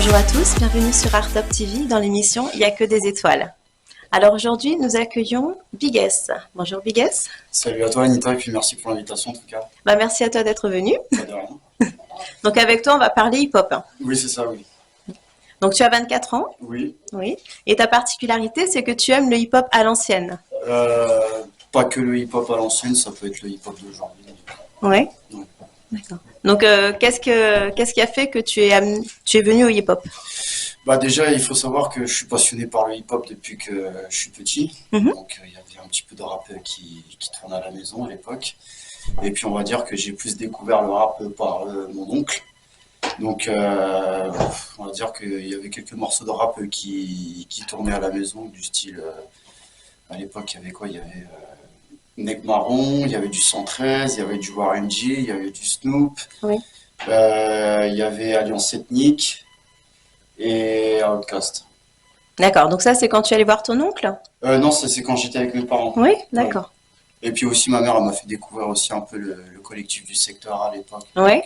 Bonjour à tous, bienvenue sur Art Top TV dans l'émission Il n'y a que des étoiles. Alors aujourd'hui, nous accueillons Bigess. Bonjour Bigess. Salut à toi Anita et puis merci pour l'invitation en tout cas. Merci à toi d'être venu. Pas de rien. Donc avec toi, on va parler hip-hop. Oui, c'est ça, oui. Donc tu as 24 ans. Oui. Oui. Et ta particularité, c'est que tu aimes le hip-hop à l'ancienne. Pas que le hip-hop à l'ancienne, ça peut être le hip-hop d'aujourd'hui. Oui. Ouais. D'accord. Donc qu'est-ce qui a fait que tu es venu au hip-hop? Bah déjà, il faut savoir que je suis passionné par le hip-hop depuis que je suis petit. Donc il y avait un petit peu de rap qui tournait à la maison à l'époque. Et puis on va dire que j'ai plus découvert le rap par mon oncle. Donc on va dire qu'il y avait quelques morceaux de rap qui tournaient à la maison, du style, à l'époque il y avait quoi? Il y avait Nec Marron, il y avait du 113, il y avait du Warren G, il y avait du Snoop, Oui. il y avait Alliance Ethnique et Outkast. D'accord. Donc ça, c'est quand tu allais voir ton oncle? Non, c'est quand j'étais avec mes parents. Oui, d'accord. Et puis aussi ma mère, elle m'a fait découvrir aussi un peu le collectif du secteur à l'époque. Oui.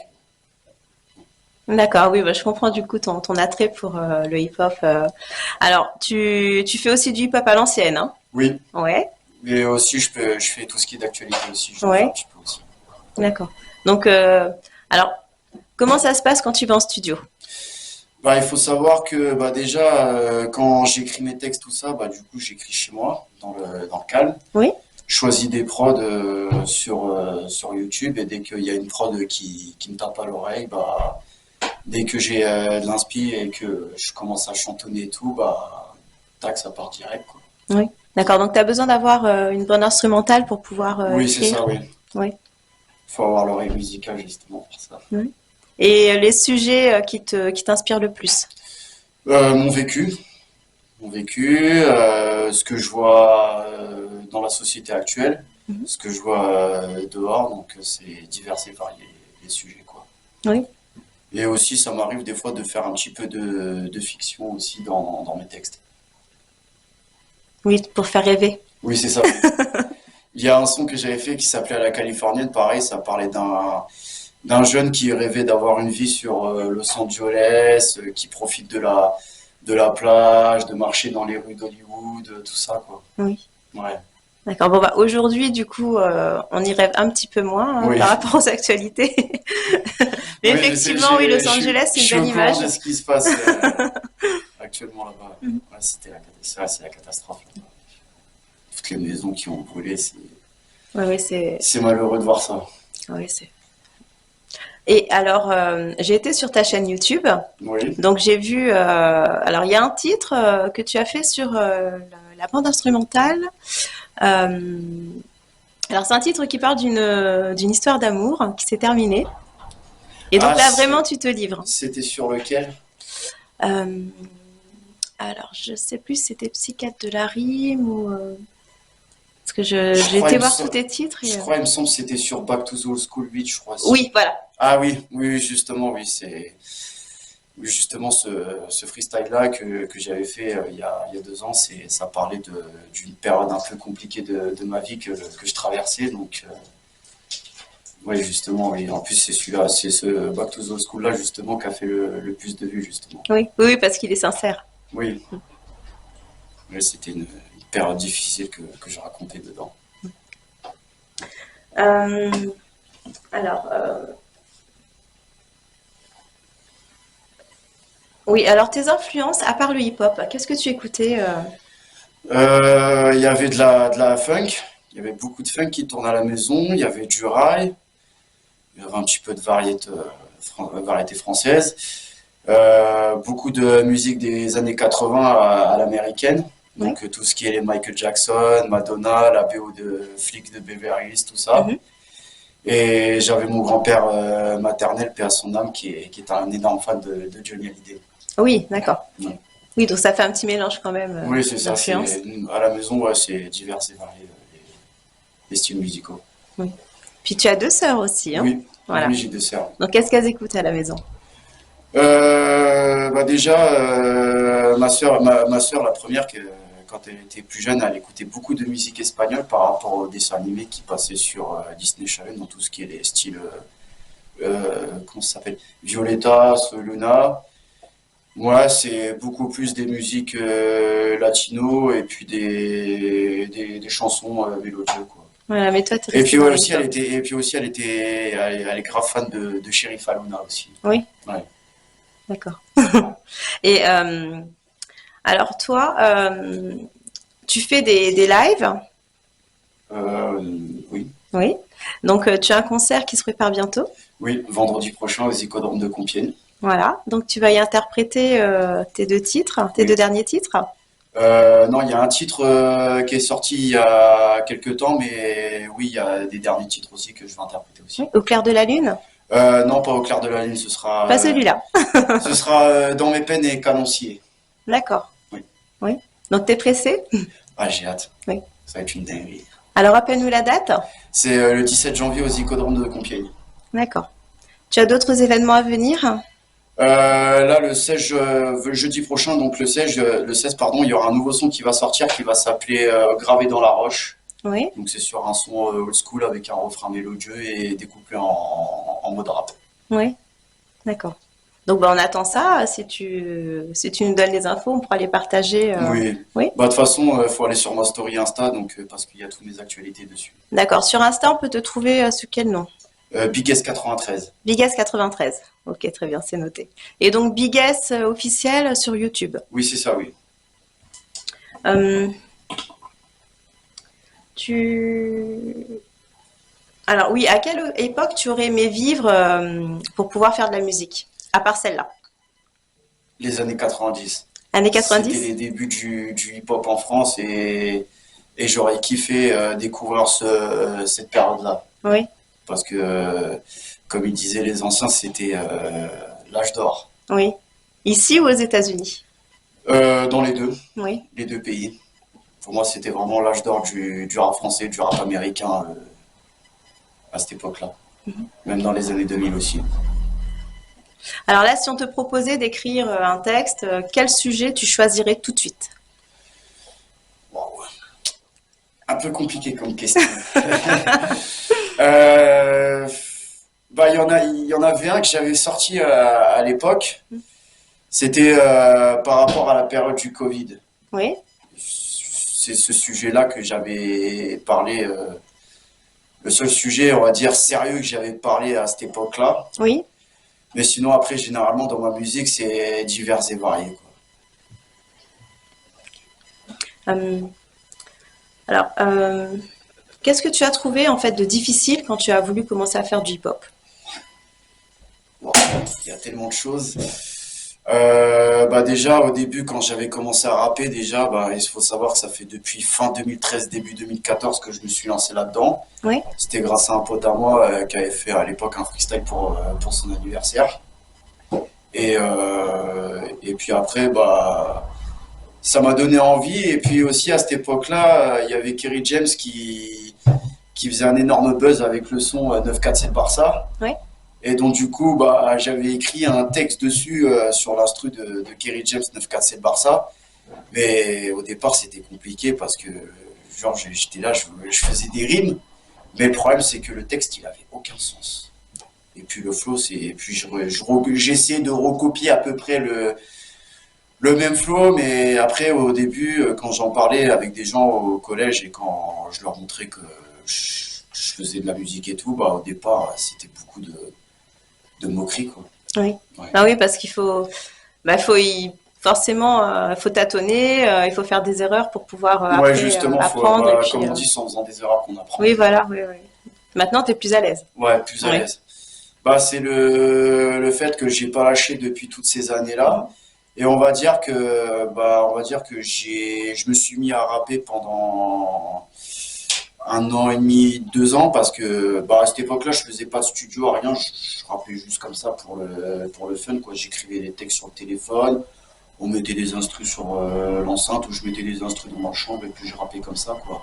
D'accord, oui, je comprends du coup ton attrait pour le hip-hop. Alors, tu fais aussi du hip-hop à l'ancienne, hein? Oui, Ouais, mais aussi je fais tout ce qui est d'actualité aussi, je le fais un ouais, petit peu aussi. d'accord. Donc, alors, comment ça se passe quand tu vas en studio? Bah, il faut savoir que bah, déjà, quand j'écris mes textes, tout ça, bah, du coup, j'écris chez moi, dans le calme. Oui, Je choisis des prods sur YouTube et dès qu'il y a une prod qui me tape à l'oreille, bah, dès que j'ai de l'inspi et que je commence à chantonner et tout, bah, tac, ça part direct, quoi. oui. D'accord, donc tu as besoin d'avoir une bonne instrumentale pour pouvoir Oui, c'est écrire. ça, oui. Oui. Faut avoir l'oreille musicale justement pour ça. Oui. Et les sujets qui t'inspirent le plus? Mon vécu, ce que je vois dans la société actuelle, Mhm. ce que je vois dehors, donc c'est divers et variés les sujets, quoi. Oui, Et aussi, ça m'arrive des fois de faire un petit peu de fiction aussi dans mes textes. oui, pour faire rêver. Oui, c'est ça. Il y a un son que j'avais fait qui s'appelait À la Californienne, pareil, ça parlait d'un jeune qui rêvait d'avoir une vie sur Los Angeles, qui profite de la plage, de marcher dans les rues d'Hollywood, tout ça, quoi. Oui. Ouais. D'accord. Bon, aujourd'hui, du coup, on y rêve un petit peu moins hein, Oui. par rapport aux actualités. Mais Oui, effectivement, oui, Los Angeles, c'est je une suis au belle courant image. de ce qui se passe actuellement là-bas. Mhm. Ouais, c'est la catastrophe. Toutes les maisons qui ont brûlé, Oui, oui, c'est. c'est malheureux de voir ça. Oui, c'est. Et alors, j'ai été sur ta chaîne YouTube, Oui. donc j'ai vu. Alors, il y a un titre que tu as fait sur la bande instrumentale. Euh, alors, c'est un titre qui parle d'une histoire d'amour qui s'est terminée. Et donc Ah, là, vraiment, tu te livres. c'était sur lequel? Euh, alors, je sais plus si c'était Psychiatre de la rime ou. Parce que Je j'ai crois, été voir tous tes titres et. il me semble que c'était sur Back to the Old School Beat, je crois. Oui, voilà. Ah oui, oui, justement, oui, c'est oui, justement ce freestyle-là que j'avais fait il y a 2 ans, ça parlait d'une période un peu compliquée de ma vie que je traversais, donc oui, justement, oui. En plus, c'est celui-là, c'est ce Back to the Old School-là, justement, qui a fait le plus de vues, justement. Oui, oui, oui, parce qu'il est sincère. Oui, oui, c'était une période difficile que je racontais dedans. Euh, alors, oui, alors tes influences, à part le hip-hop, qu'est-ce que tu écoutais Il y avait de la funk, il y avait beaucoup de funk qui tournait à la maison, il y avait du rail, il y avait un petit peu de variété française, beaucoup de musique des années 80 à l'américaine, Oui. donc tout ce qui est les Michael Jackson, Madonna, la BO de Flics de Beverly Hills, tout ça. Mhm. Et j'avais mon grand-père maternel, paix à son âme, qui est un énorme fan de Johnny Hallyday. Oui, d'accord. Ouais. Oui, donc ça fait un petit mélange quand même Oui, c'est ça, d'influences. à la maison, ouais, c'est divers et varié, les styles musicaux. Oui. Puis tu as deux sœurs aussi, hein? Oui, Voilà. oui, j'ai deux sœurs. Donc qu'est-ce qu'elles écoutent à la maison? Bah déjà, ma sœur, la première, quand elle était plus jeune, elle écoutait beaucoup de musique espagnole par rapport aux dessins animés qui passaient sur Disney Channel, dans tout ce qui est les styles, comment ça s'appelle? Violeta, Luna. Moi, c'est beaucoup plus des musiques latino et puis des chansons mélodieuses, quoi. Voilà, mais toi, tu es Et resté puis dans ouais, le aussi, hip-hop. elle est grave fan de Cherif Aluna aussi. Oui, Ouais. d'accord. Et alors toi, tu fais des lives, Euh, oui, oui. Donc tu as un concert qui se prépare bientôt. oui, vendredi prochain au Zikodrome de Compiègne. Voilà. Donc tu vas y interpréter tes deux titres, tes deux Oui. derniers titres. Non, il y a un titre qui est sorti il y a quelques temps, mais oui, il y a des derniers titres aussi que je vais interpréter Oui. aussi. Au clair de la lune. Non, pas au clair de la lune, Pas celui-là. ce sera dans mes peines et canonciers. D'accord. Oui. Oui. Donc t'es pressé? Ah, j'ai hâte. Oui. Ça va être une dinguerie. Alors rappelle-nous la date. C'est le 17 janvier au Zikodrome de Compiègne. D'accord. Tu as d'autres événements à venir? Là, le jeudi prochain, donc le 16, pardon, il y aura un nouveau son qui va sortir qui va s'appeler Gravé dans la roche. Oui. Donc c'est sur un son old school avec un refrain mélodieux et découpé en mode rap. Oui. D'accord. Donc bah, on attend ça. Si tu nous donnes les infos, on pourra les partager. Oui. Oui. Bah de toute façon, faut aller sur ma story Insta donc parce qu'il y a toutes mes actualités dessus. D'accord. Sur Insta, on peut te trouver sous quel nom? Big S93. Bigas 93. Ok, très bien, c'est noté. Et donc Bigas officiel sur YouTube. Oui, c'est ça, oui. Euh, tu... Alors oui, à quelle époque tu aurais aimé vivre pour pouvoir faire de la musique? À part celle-là. Les années 90. Années C'était 90? les débuts du hip-hop en France et j'aurais kiffé découvrir cette période-là. Oui. Parce que, comme ils disaient les anciens, c'était l'âge d'or. Oui. Ici ou aux États-Unis? Dans Oui. les deux pays. Pour moi, c'était vraiment l'âge d'or du rap français, du rap américain à cette époque-là. Même dans les années 2000 aussi. Alors là, si on te proposait d'écrire un texte, quel sujet tu choisirais tout de suite? Wow. Un peu compliqué comme question. Euh, Bah, il y en avait un que j'avais sorti à l'époque. C'était par rapport à la période du Covid. Oui. C'est ce sujet-là que j'avais parlé. Le seul sujet, on va dire, sérieux que j'avais parlé à cette époque-là. Oui. Mais sinon, après, généralement, dans ma musique, c'est divers et varié, quoi. Euh, alors, qu'est-ce que tu as trouvé en fait de difficile quand tu as voulu commencer à faire du hip-hop? Bon, il y a tellement de choses. Bah déjà, au début, quand j'avais commencé à rapper, déjà, bah, il faut savoir que ça fait depuis fin 2013, début 2014 que je me suis lancé là-dedans. Oui. C'était grâce à un pote à moi qui avait fait à l'époque un freestyle pour son anniversaire. Et puis après, bah, ça m'a donné envie. Et puis aussi, à cette époque-là, il y avait Kerry James qui faisait un énorme buzz avec le son 947 Barça. Oui. Et donc, du coup, bah, j'avais écrit un texte dessus sur l'instru de Kerry James 947 Barça. Mais au départ, c'était compliqué parce que, genre, j'étais là, je faisais des rimes. Mais le problème, c'est que le texte, il avait aucun sens. Et puis le flow, et puis j'essaie de recopier à peu près le même flow, mais après, au début, quand j'en parlais avec des gens au collège et quand je leur montrais que je faisais de la musique et tout, bah, au départ, c'était beaucoup de moqueries, quoi. Oui. Ouais. Ah oui, parce qu'il faut, bah, forcément, faut tâtonner, il faut faire des erreurs pour pouvoir Ouais, après justement, apprendre. Et bah, puis, comme on dit, c'est en faisant des erreurs qu'on apprend. oui, voilà, oui, oui. Maintenant, tu es plus à l'aise. Ouais, plus à Oui. l'aise. Bah, c'est le fait que j'ai pas lâché depuis toutes ces années-là. Et on va dire que je me suis mis à rapper pendant un an et demi, 2 ans, parce que, bah, à cette époque-là, je faisais pas de studio, rien, je rappais juste comme ça pour le fun, quoi. J'écrivais des textes sur le téléphone, on mettait des instrus sur l'enceinte, ou je mettais des instrus dans ma chambre, et puis je rappais comme ça, quoi.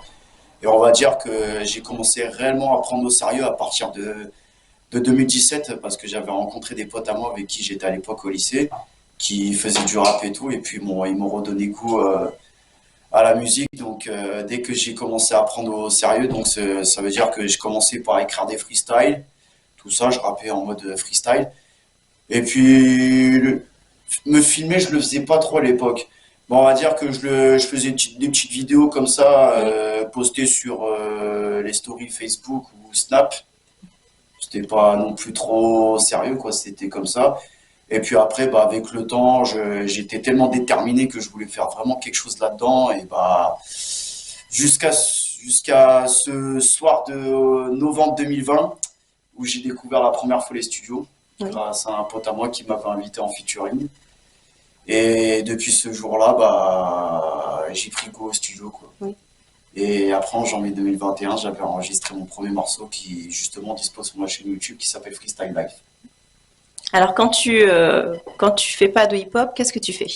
Et on va dire que j'ai commencé réellement à prendre au sérieux à partir de 2017 parce que j'avais rencontré des potes à moi avec qui j'étais à l'époque au lycée qui faisaient du rap et tout et puis bon, ils m'ont redonné goût à la musique donc dès que j'ai commencé à prendre au sérieux donc ça veut dire que j'ai commencé par écrire des freestyles tout ça je rappais en mode freestyle et puis Me filmer, je le faisais pas trop à l'époque. Bon, on va dire que je faisais des petites vidéos comme ça, postées sur les stories Facebook ou Snap. C'était pas non plus trop sérieux, quoi. C'était comme ça. Et puis après, bah, avec le temps, j'étais tellement déterminé que je voulais faire vraiment quelque chose là-dedans. Et bah, jusqu'à ce soir de novembre 2020, où j'ai découvert la première fois les studios, Oui. grâce à un pote à moi qui m'avait invité en featuring. Et depuis ce jour-là, bah, j'ai pris goût au studio, quoi. Oui. Et après, en janvier 2021, j'avais enregistré mon premier morceau qui, justement, dispose sur ma chaîne YouTube qui s'appelle Freestyle Life. Alors, quand tu fais pas de hip-hop, qu'est-ce que tu fais?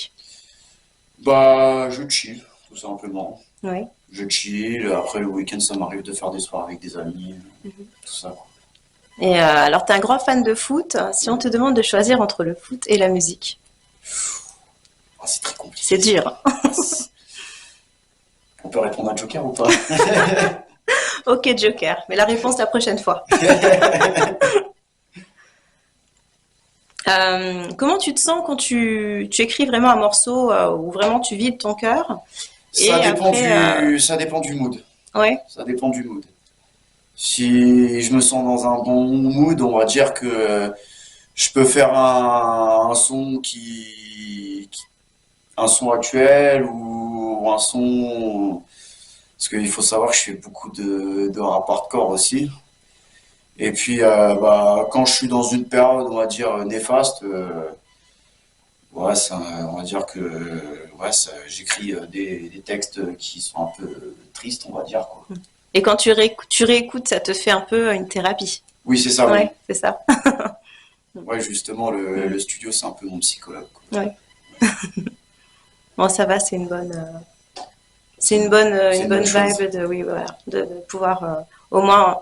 Bah, je chill, tout simplement. Oui. Je chill. Après, le week-end, ça m'arrive de faire des soirées avec des amis, tout ça, quoi. Et alors, tu es un grand fan de foot. Si on te demande de choisir entre le foot et la musique, Ah, c'est très compliqué. c'est dur. On peut répondre à Joker ou pas? Ok, Joker, mais la réponse la prochaine fois. Comment tu te sens quand tu écris vraiment un morceau où vraiment tu vides ton cœur et après, Ça dépend du mood. ouais, Ça dépend du mood. Si je me sens dans un bon mood, on va dire que je peux faire un son un son actuel ou un son, parce qu'il faut savoir que je fais beaucoup de rap hardcore aussi. Et puis, bah, quand je suis dans une période, on va dire, néfaste, ouais, on va dire que ouais, j'écris des textes qui sont un peu tristes, on va dire, quoi. et quand tu réécoutes, ça te fait un peu une thérapie. Oui, c'est ça, oui. Ouais, c'est ça. Ouais, justement, le studio, c'est un peu mon psychologue, quoi. Ouais. Bon, ça va, c'est C'est une une bonne bonne chose. vibe de, oui, voilà, de pouvoir au moins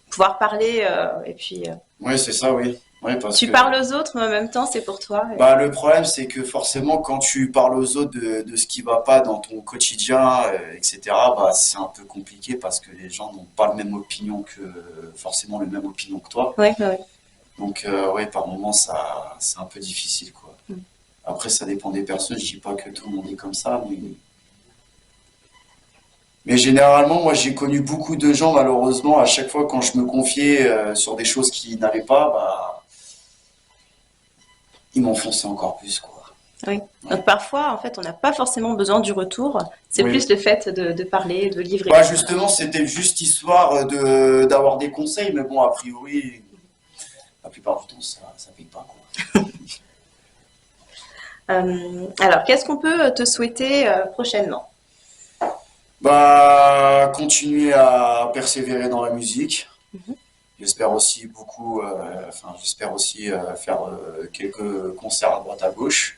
pouvoir parler et puis Oui, c'est ça, oui. Ouais, parce tu que parles aux autres, mais en même temps, c'est pour toi. bah, le problème, c'est que forcément, quand tu parles aux autres de ce qui va pas dans ton quotidien, etc., bah, c'est un peu compliqué parce que les gens n'ont pas la même opinion forcément, la même opinion que toi. Ouais, ouais, ouais. Donc, ouais, par moments, c'est un peu difficile, quoi. Mm. Après, ça dépend des personnes. Je dis pas que tout le monde est comme ça, mais généralement, moi, j'ai connu beaucoup de gens, malheureusement, à chaque fois quand je me confiais sur des choses qui n'allaient pas, bah, ils m'enfonçaient encore plus, quoi. Oui. Ouais. Donc parfois, en fait, on n'a pas forcément besoin du retour. C'est Oui. plus le fait de parler, de livrer. Bah, justement, c'était juste histoire d'avoir des conseils, mais bon, a priori, la plupart du temps, ça paye pas, quoi. Alors, qu'est-ce qu'on peut te souhaiter prochainement? Bah, continuer à persévérer dans la musique. Mhm. J'espère aussi beaucoup, enfin, j'espère aussi faire quelques concerts à droite à gauche.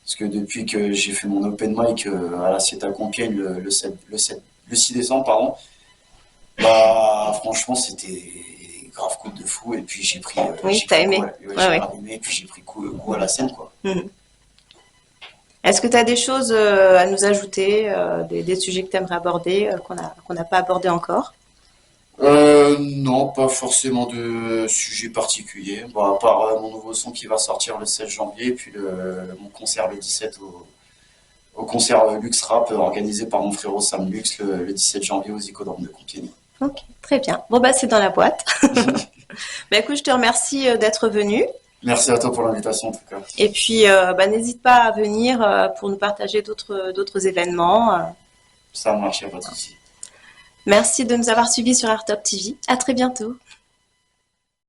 Parce que depuis que j'ai fait mon open mic à la Cité à Compiègne le 6 décembre, pardon, bah, franchement, c'était grave coup de fou. Et puis Oui, j'ai t'as pris goût aimé. Ouais, j'ai ouais. grave aimé, et puis j'ai pris goût à la scène, quoi. Mhm. Est-ce que tu as des choses à nous ajouter, des sujets que tu aimerais aborder, qu'on n'a pas abordé encore? Non, pas forcément de sujet particulier. Bon, à part mon nouveau son qui va sortir le 16 janvier, et puis mon concert le 17 au concert Lux Rap organisé par mon frérot Sam Lux le 17 janvier aux Icodromes de Compiègne. Ok, très bien. Bon, bah, c'est dans la boîte. Bah, écoute, je te remercie d'être venu. Merci à toi pour l'invitation en tout cas. Et puis, bah, n'hésite pas à venir pour nous partager d'autres événements. Ça marche, y a pas de souci. Merci de nous avoir suivis sur Art Top TV. À très bientôt.